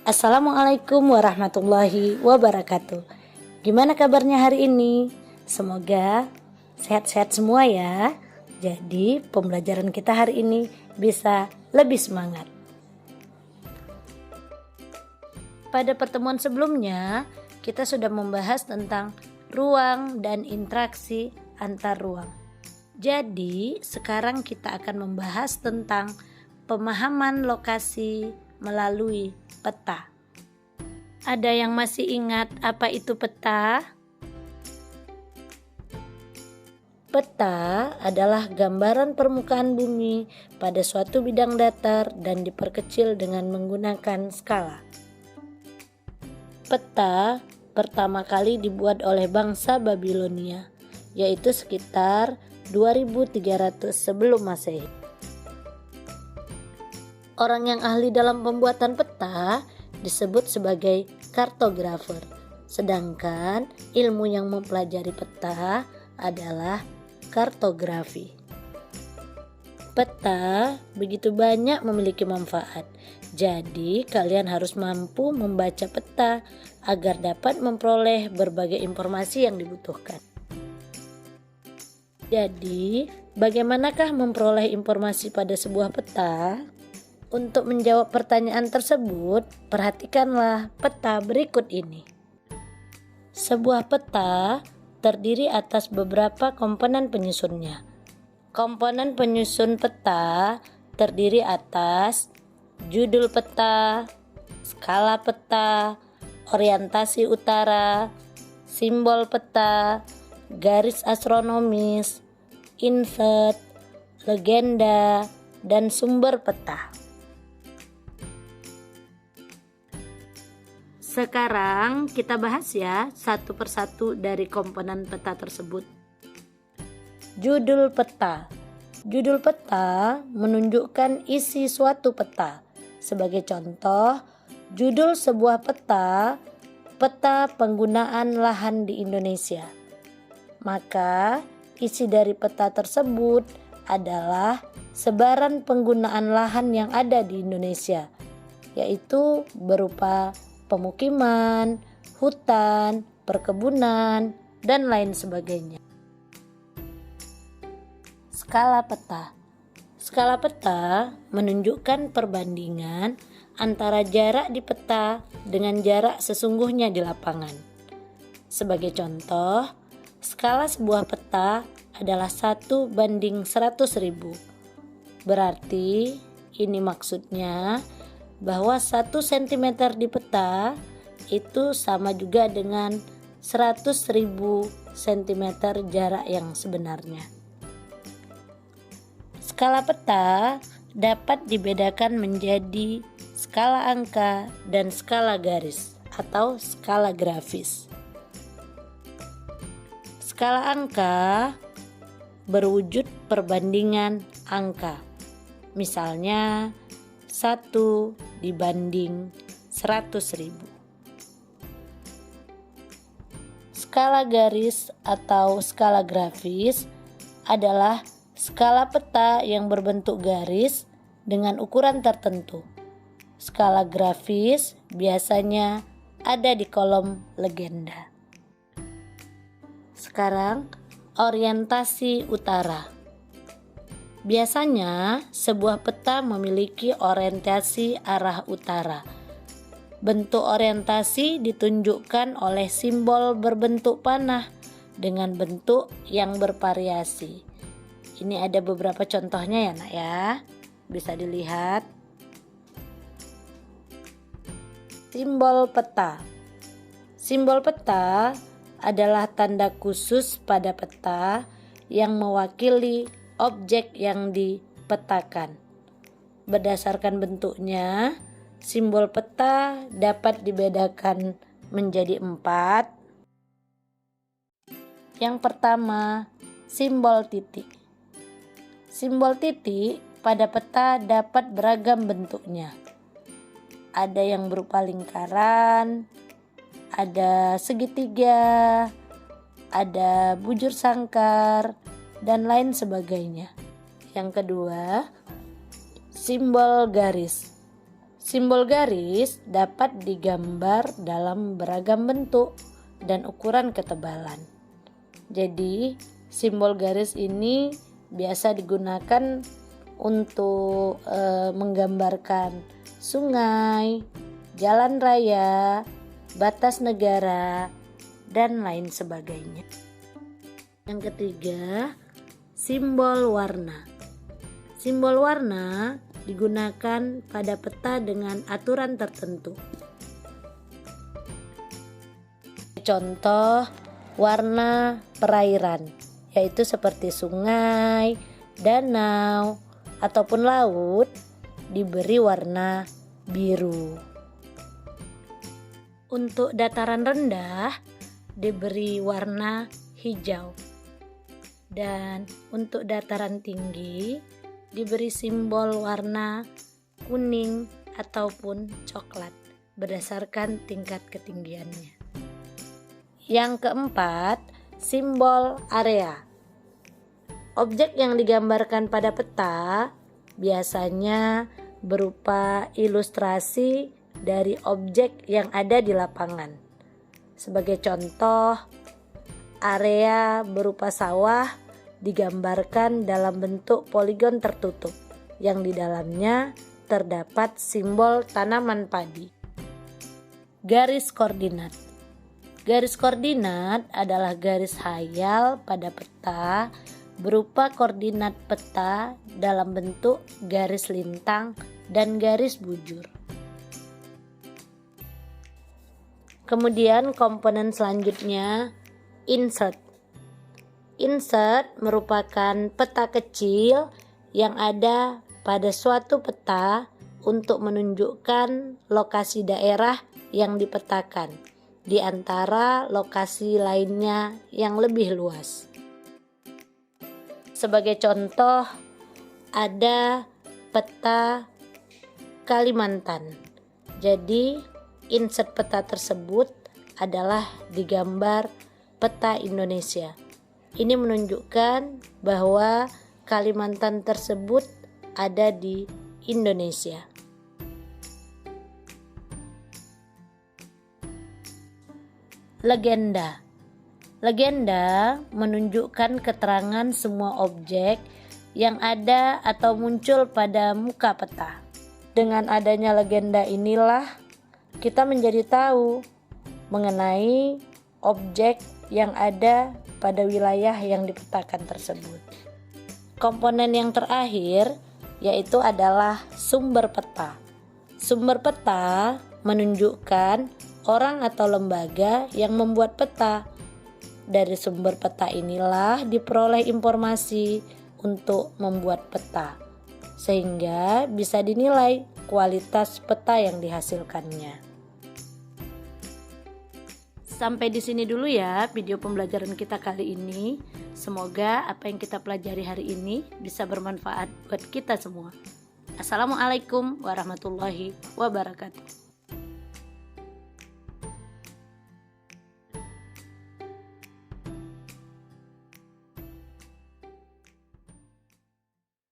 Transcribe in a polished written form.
Assalamualaikum warahmatullahi wabarakatuh. Gimana kabarnya hari ini? Semoga sehat-sehat semua ya. Jadi pembelajaran kita hari ini bisa lebih semangat. Pada pertemuan sebelumnya kita sudah membahas tentang ruang dan interaksi antar ruang. Jadi sekarang kita akan membahas tentang pemahaman lokasi melalui peta. Ada yang masih ingat apa itu peta? Peta adalah gambaran permukaan bumi pada suatu bidang datar dan diperkecil dengan menggunakan skala. Peta pertama kali dibuat oleh bangsa Babilonia, yaitu sekitar 2300 sebelum Masehi. Orang yang ahli dalam pembuatan peta disebut sebagai kartografer, sedangkan ilmu yang mempelajari peta adalah kartografi. Peta begitu banyak memiliki manfaat, jadi kalian harus mampu membaca peta agar dapat memperoleh berbagai informasi yang dibutuhkan. Jadi, bagaimanakah memperoleh informasi pada sebuah peta? Untuk menjawab pertanyaan tersebut, perhatikanlah peta berikut ini. Sebuah peta terdiri atas beberapa komponen penyusunnya. Komponen penyusun peta terdiri atas judul peta, skala peta, orientasi utara, simbol peta, garis astronomis, invert, legenda, dan sumber peta. Sekarang kita bahas ya satu persatu dari komponen peta tersebut. Judul peta. Judul peta menunjukkan isi suatu peta. Sebagai contoh, judul sebuah peta, peta penggunaan lahan di Indonesia. Maka, isi dari peta tersebut adalah sebaran penggunaan lahan yang ada di Indonesia, yaitu berupa pemukiman, hutan, perkebunan, dan lain sebagainya. Skala peta. Skala peta menunjukkan perbandingan antara jarak di peta dengan jarak sesungguhnya di lapangan. Sebagai contoh, skala sebuah peta adalah 1:100.000. Berarti ini maksudnya bahwa 1 cm di peta itu sama juga dengan 100.000 cm jarak yang sebenarnya. Skala peta dapat dibedakan menjadi skala angka dan skala garis atau skala grafis. Skala angka berwujud perbandingan angka. Misalnya 1 dibanding 100.000. Skala garis atau skala grafis adalah skala peta yang berbentuk garis dengan ukuran tertentu. Skala grafis biasanya ada di kolom legenda. Sekarang, orientasi utara. Biasanya, sebuah peta memiliki orientasi arah utara. Bentuk orientasi ditunjukkan oleh simbol berbentuk panah dengan bentuk yang bervariasi. Ini ada beberapa contohnya ya nak ya, bisa dilihat. Simbol peta. Simbol peta adalah tanda khusus pada peta yang mewakili objek yang dipetakan. Berdasarkan bentuknya, simbol peta dapat dibedakan menjadi 4. Yang pertama, simbol titik. Simbol titik pada peta dapat beragam bentuknya. Ada yang berupa lingkaran, ada segitiga, ada bujur sangkar, dan lain sebagainya. Yang kedua, simbol garis. Simbol garis dapat digambar dalam beragam bentuk dan ukuran ketebalan. Jadi, simbol garis ini biasa digunakan untuk menggambarkan sungai, jalan raya, batas negara, dan lain sebagainya. Yang ketiga, simbol warna. Simbol warna digunakan pada peta dengan aturan tertentu. Contoh warna perairan, yaitu seperti sungai, danau, ataupun laut diberi warna biru. Untuk dataran rendah diberi warna hijau. Dan untuk dataran tinggi diberi simbol warna kuning ataupun coklat berdasarkan tingkat ketinggiannya. Yang keempat, simbol area. Objek yang digambarkan pada peta biasanya berupa ilustrasi dari objek yang ada di lapangan. Sebagai contoh, area berupa sawah digambarkan dalam bentuk poligon tertutup yang di dalamnya terdapat simbol tanaman padi. Garis koordinat. Garis koordinat adalah garis hayal pada peta berupa koordinat peta dalam bentuk garis lintang dan garis bujur. Kemudian komponen selanjutnya, insert. Insert merupakan peta kecil yang ada pada suatu peta untuk menunjukkan lokasi daerah yang dipetakan di antara lokasi lainnya yang lebih luas. Sebagai contoh, ada peta Kalimantan. Jadi, insert peta tersebut adalah digambar peta Indonesia. Ini menunjukkan bahwa Kalimantan tersebut ada di Indonesia. Legenda. Legenda menunjukkan keterangan semua objek yang ada atau muncul pada muka peta. Dengan adanya legenda inilah kita menjadi tahu mengenai objek yang ada pada wilayah yang dipetakan tersebut. Komponen yang terakhir yaitu adalah sumber peta. Sumber peta menunjukkan orang atau lembaga yang membuat peta. Dari sumber peta inilah diperoleh informasi untuk membuat peta, sehingga bisa dinilai kualitas peta yang dihasilkannya. Sampai di sini dulu ya video pembelajaran kita kali ini. Semoga apa yang kita pelajari hari ini bisa bermanfaat buat kita semua. Assalamualaikum warahmatullahi wabarakatuh.